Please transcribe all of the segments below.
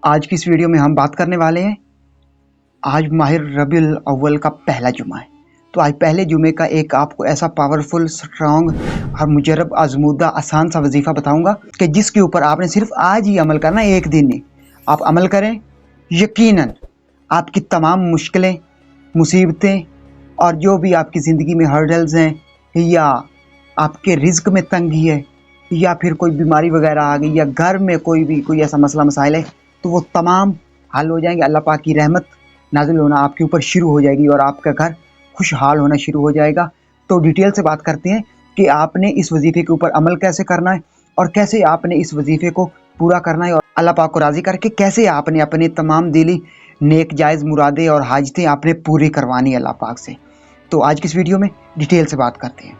آج کی اس ویڈیو میں ہم بات کرنے والے ہیں، آج ماہ ربیع الاول کا پہلا جمعہ ہے۔ تو آج پہلے جمعے کا ایک آپ کو ایسا پاورفل، سٹرونگ اور مجرب، آزمودہ، آسان سا وظیفہ بتاؤں گا کہ جس کے اوپر آپ نے صرف آج ہی عمل کرنا ہے، ایک دن نہیں۔ آپ عمل کریں، یقیناً آپ کی تمام مشکلیں، مصیبتیں اور جو بھی آپ کی زندگی میں ہرڈلز ہیں، یا آپ کے رزق میں تنگی ہے، یا پھر کوئی بیماری وغیرہ آ گئی، یا گھر میں کوئی ایسا مسئلہ مسائل ہے، تو وہ تمام حل ہو جائیں گے۔ اللہ پاک کی رحمت نازل ہونا آپ کے اوپر شروع ہو جائے گی اور آپ کا گھر خوشحال ہونا شروع ہو جائے گا۔ تو ڈیٹیل سے بات کرتے ہیں کہ آپ نے اس وظیفے کے اوپر عمل کیسے کرنا ہے اور کیسے آپ نے اس وظیفے کو پورا کرنا ہے، اور اللہ پاک کو راضی کر کے کیسے آپ نے اپنے تمام دلی نیک جائز مرادیں اور حاجتیں آپ نے پوری کروانی ہے اللہ پاک سے۔ تو آج کی اس ویڈیو میں ڈیٹیل سے بات کرتے ہیں۔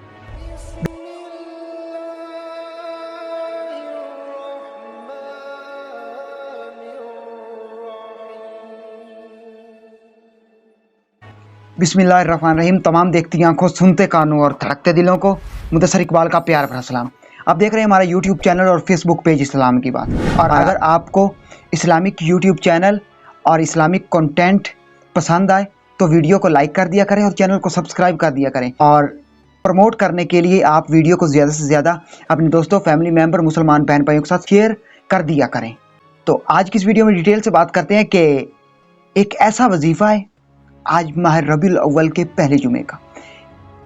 بسم اللہ الرحمن الرحیم۔ تمام دیکھتی آنکھوں، سنتے کانوں اور دھڑکتے دلوں کو مدثر اقبال کا پیار بھرا سلام۔ آپ دیکھ رہے ہیں ہمارا یوٹیوب چینل اور فیس بک پیج اسلام کی بات، اور اگر آپ کو اسلامک یوٹیوب چینل اور اسلامک کنٹینٹ پسند آئے تو ویڈیو کو لائک کر دیا کریں اور چینل کو سبسکرائب کر دیا کریں، اور پروموٹ کرنے کے لیے آپ ویڈیو کو زیادہ سے زیادہ اپنے دوستوں، فیملی ممبر، مسلمان بہن بھائیوں کے ساتھ شیئر کر دیا کریں۔ تو آج کی اس ویڈیو میں ڈیٹیل سے بات کرتے ہیں کہ ایک ایسا وظیفہ ہے آج ماہ ربیع الاول کے پہلے جمعے کا،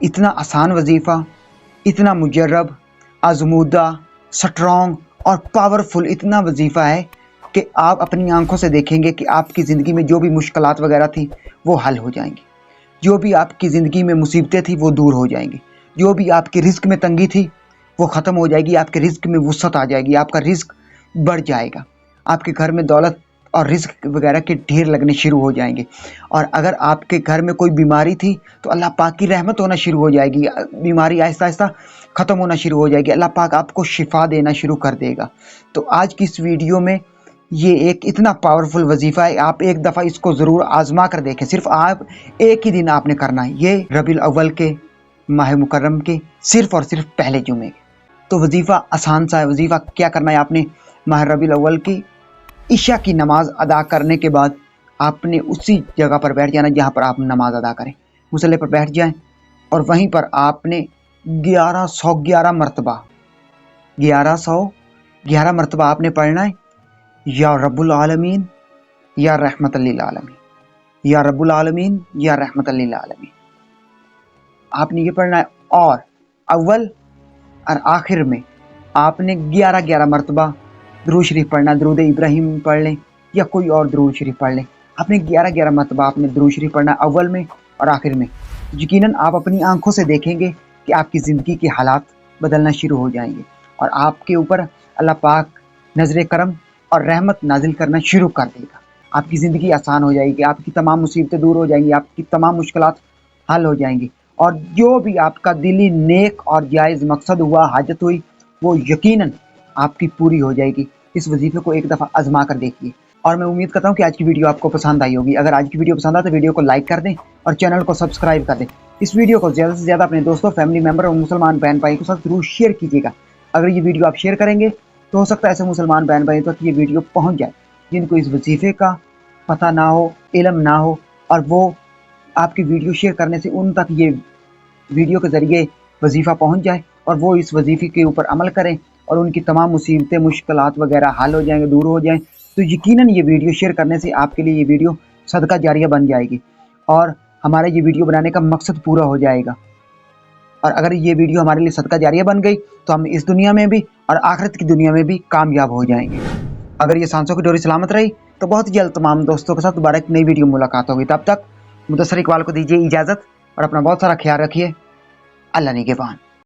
اتنا آسان وظیفہ، اتنا مجرب، آزمودہ، سٹرونگ اور پاورفل اتنا وظیفہ ہے کہ آپ اپنی آنکھوں سے دیکھیں گے کہ آپ کی زندگی میں جو بھی مشکلات وغیرہ تھی وہ حل ہو جائیں گی، جو بھی آپ کی زندگی میں مصیبتیں تھیں وہ دور ہو جائیں گی، جو بھی آپ کے رزق میں تنگی تھی وہ ختم ہو جائے گی، آپ کے رزق میں وسعت آ جائے گی، آپ کا رزق بڑھ جائے گا، آپ کے گھر میں دولت اور رزق وغیرہ کے ڈھیر لگنے شروع ہو جائیں گے۔ اور اگر آپ کے گھر میں کوئی بیماری تھی تو اللہ پاک کی رحمت ہونا شروع ہو جائے گی، بیماری آہستہ آہستہ ختم ہونا شروع ہو جائے گی، اللہ پاک آپ کو شفا دینا شروع کر دے گا۔ تو آج کی اس ویڈیو میں یہ ایک اتنا پاورفل وظیفہ ہے، آپ ایک دفعہ اس کو ضرور آزما کر دیکھیں، صرف آپ ایک ہی دن آپ نے کرنا ہے، یہ ربیع الاول کے ماہ مکرم کے صرف اور صرف پہلے جمعے کے۔ تو وظیفہ آسان سا ہے۔ وظیفہ کیا کرنا ہے آپ نے؟ ماہ ربیع الاول کی عشاء کی نماز ادا کرنے کے بعد آپ نے اسی جگہ پر بیٹھ جانا جہاں پر آپ نماز ادا کریں، مصلی پر بیٹھ جائیں، اور وہیں پر آپ نے 1111 مرتبہ 1111 مرتبہ آپ نے پڑھنا ہے، یا رب العالمین یا رحمت للعالمین، یا رب العالمین یا رحمت للعالمین، آپ نے یہ پڑھنا ہے۔ اور اول اور آخر میں آپ نے 11 مرتبہ درود شریف پڑھنا، درود ابراہیم پڑھ لیں یا کوئی اور درود شریف پڑھ لیں، آپ نے 11 مرتبہ آپ نے درود شریف پڑھنا اول میں اور آخر میں۔ یقیناً آپ اپنی آنکھوں سے دیکھیں گے کہ آپ کی زندگی کے حالات بدلنا شروع ہو جائیں گے، اور آپ کے اوپر اللہ پاک نظر کرم اور رحمت نازل کرنا شروع کر دے گا، آپ کی زندگی آسان ہو جائے گی، آپ کی تمام مصیبتیں دور ہو جائیں گی، آپ کی تمام مشکلات حل ہو جائیں گی، اور جو بھی آپ کا دلی نیک اور جائز مقصد ہوا، حاجت ہوئی، وہ یقیناً آپ کی پوری ہو جائے گی۔ اس وظیفے کو ایک دفعہ آزما کر دیکھیے، اور میں امید کرتا ہوں کہ آج کی ویڈیو آپ کو پسند آئی ہوگی۔ اگر آج کی ویڈیو پسند آئے تو ویڈیو کو لائک کر دیں اور چینل کو سبسکرائب کر دیں۔ اس ویڈیو کو زیادہ سے زیادہ اپنے دوستوں، فیملی ممبر اور مسلمان بہن بھائی کے ساتھ ضرور شیئر کیجیے گا۔ اگر یہ ویڈیو آپ شیئر کریں گے تو ہو سکتا ہے ایسے مسلمان بہن بھائی تک یہ ویڈیو پہنچ جائے جن کو اس وظیفے کا پتہ نہ ہو، علم نہ ہو، اور وہ آپ کی ویڈیو شیئر کرنے سے ان تک یہ ویڈیو کے ذریعے وظیفہ پہنچ جائے اور وہ اس وظیفے کے اوپر عمل کریں اور ان کی تمام مصیبتیں، مشکلات وغیرہ حل ہو جائیں گے، دور ہو جائیں۔ تو یقیناً یہ ویڈیو شیئر کرنے سے آپ کے لیے یہ ویڈیو صدقہ جاریہ بن جائے گی، اور ہمارا یہ ویڈیو بنانے کا مقصد پورا ہو جائے گا۔ اور اگر یہ ویڈیو ہمارے لیے صدقہ جاریہ بن گئی تو ہم اس دنیا میں بھی اور آخرت کی دنیا میں بھی کامیاب ہو جائیں گے۔ اگر یہ سانسوں کی ڈوری سلامت رہی تو بہت جلد تمام دوستوں کے ساتھ دوبارہ ایک نئی ویڈیو ملاقات ہوگی۔ تب تک مدثر اقبال کو دیجیے اجازت اور اپنا بہت سارا خیال رکھیے۔ اللہ نگہبان۔